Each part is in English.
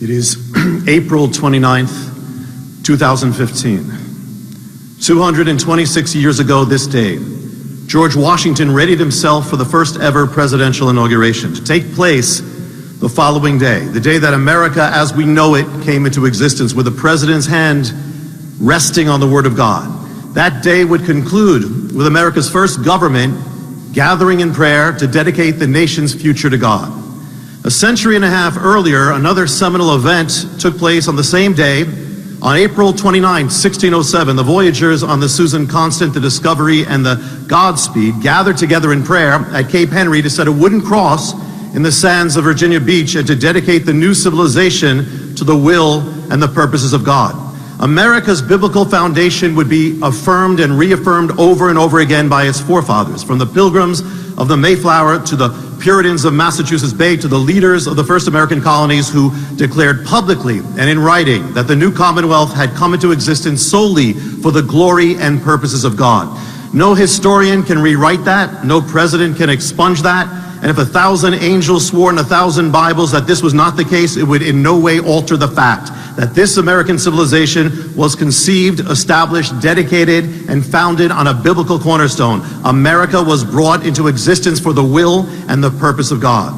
It is April 29th, 2015. 226 years ago this day, George Washington readied himself for the first ever presidential inauguration to take place the following day, the day that America as we know it came into existence, with the president's hand resting on the Word of God. That day would conclude with America's first government gathering in prayer to dedicate the nation's future to God. A century and a half earlier, another seminal event took place on the same day. On April 29, 1607, the voyagers on the Susan Constant, the Discovery, and the Godspeed gathered together in prayer at Cape Henry to set a wooden cross in the sands of Virginia Beach and to dedicate the new civilization to the will and the purposes of God. America's biblical foundation would be affirmed and reaffirmed over and over again by its forefathers, from the Pilgrims of the Mayflower to the Puritans of Massachusetts Bay to the leaders of the first American colonies, who declared publicly and in writing that the new Commonwealth had come into existence solely for the glory and purposes of God. No historian can rewrite that. No president can expunge that. And if 1,000 angels swore in 1,000 Bibles that this was not the case, it would in no way alter the fact that this American civilization was conceived, established, dedicated, and founded on a biblical cornerstone. America was brought into existence for the will and the purpose of God.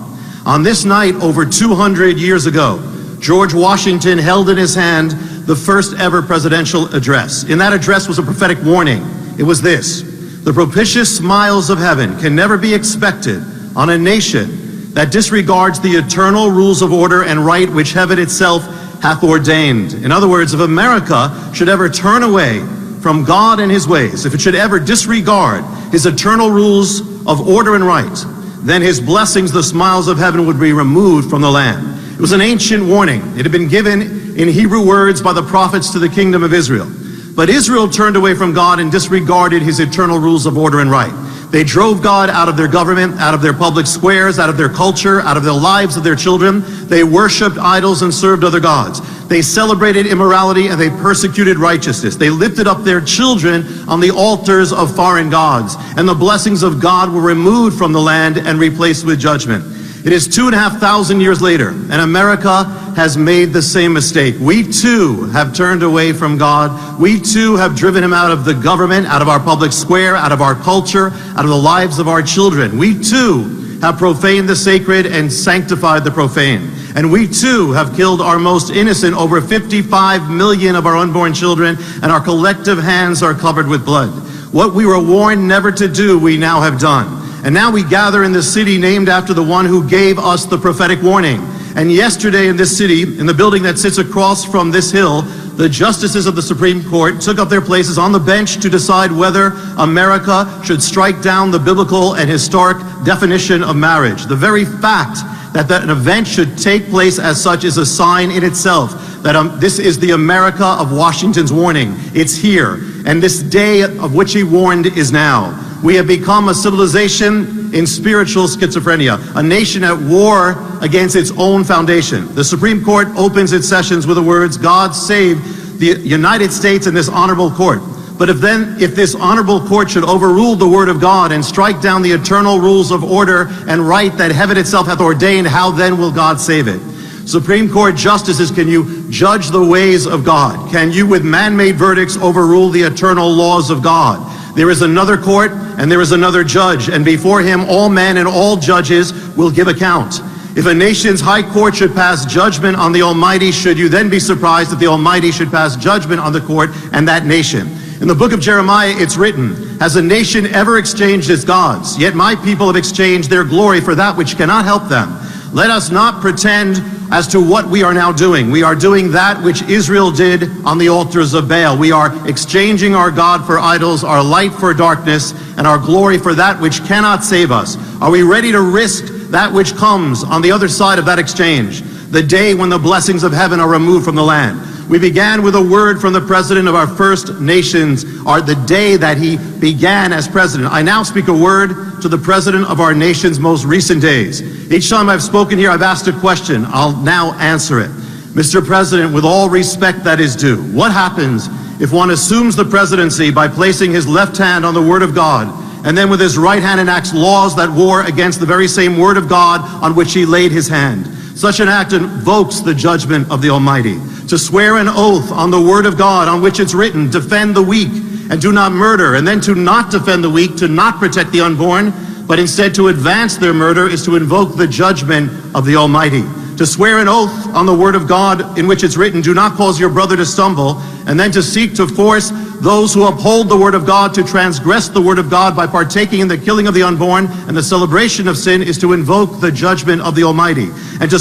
On this night, over 200 years ago, George Washington held in his hand the first ever presidential address. In that address was a prophetic warning. It was this: the propitious smiles of heaven can never be expected on a nation that disregards the eternal rules of order and right which heaven itself hath ordained. In other words, if America should ever turn away from God and his ways, if it should ever disregard his eternal rules of order and right, then his blessings, the smiles of heaven, would be removed from the land. It was an ancient warning. It had been given in Hebrew words by the prophets to the kingdom of Israel. But Israel turned away from God and disregarded his eternal rules of order and right. They drove God out of their government, out of their public squares, out of their culture, out of the lives of their children. They worshiped idols and served other gods. They celebrated immorality and they persecuted righteousness. They lifted up their children on the altars of foreign gods. And the blessings of God were removed from the land and replaced with judgment. It is 2,500 years later, and America has made the same mistake. We too have turned away from God. We too have driven him out of the government, out of our public square, out of our culture, out of the lives of our children. We too have profaned the sacred and sanctified the profane. And we too have killed our most innocent, over 55 million of our unborn children, and our collective hands are covered with blood. What we were warned never to do, we now have done. And now we gather in the city named after the one who gave us the prophetic warning. And yesterday in this city, in the building that sits across from this hill, the justices of the Supreme Court took up their places on the bench to decide whether America should strike down the biblical and historic definition of marriage. The very fact that an event should take place as such is a sign in itself that this is the America of Washington's warning. It's here. And this day of which he warned is now. We have become a civilization in spiritual schizophrenia, a nation at war against its own foundation. The Supreme Court opens its sessions with the words, "God save the United States and this honorable court." But if this honorable court should overrule the word of God and strike down the eternal rules of order and right that heaven itself hath ordained, how then will God save it? Supreme Court justices, can you judge the ways of God? Can you, with man-made verdicts, overrule the eternal laws of God? There is another court and there is another judge, and before him all men and all judges will give account. If a nation's high court should pass judgment on the Almighty, should you then be surprised that the Almighty should pass judgment on the court and that nation? In the book of Jeremiah, it's written, "Has a nation ever exchanged its gods? Yet my people have exchanged their glory for that which cannot help them." Let us not pretend as to what we are now doing. We are doing that which Israel did on the altars of Baal. We are exchanging our God for idols, our light for darkness, and our glory for that which cannot save us. Are we ready to risk that which comes on the other side of that exchange? The day when the blessings of heaven are removed from the land. We began with a word from the president of our First Nations, the day that he began as president. I now speak a word to the president of our nation's most recent days. Each time I've spoken here, I've asked a question. I'll now answer it. Mr. President, with all respect that is due, what happens if one assumes the presidency by placing his left hand on the word of God, and then with his right hand enacts laws that war against the very same word of God on which he laid his hand? Such an act invokes the judgment of the Almighty. To swear an oath on the word of God on which it's written, defend the weak and do not murder, and then to not defend the weak, to not protect the unborn, but instead to advance their murder, is to invoke the judgment of the Almighty. To swear an oath on the word of God in which it's written, do not cause your brother to stumble, and then to seek to force those who uphold the word of God to transgress the word of God by partaking in the killing of the unborn and the celebration of sin, is to invoke the judgment of the Almighty. And to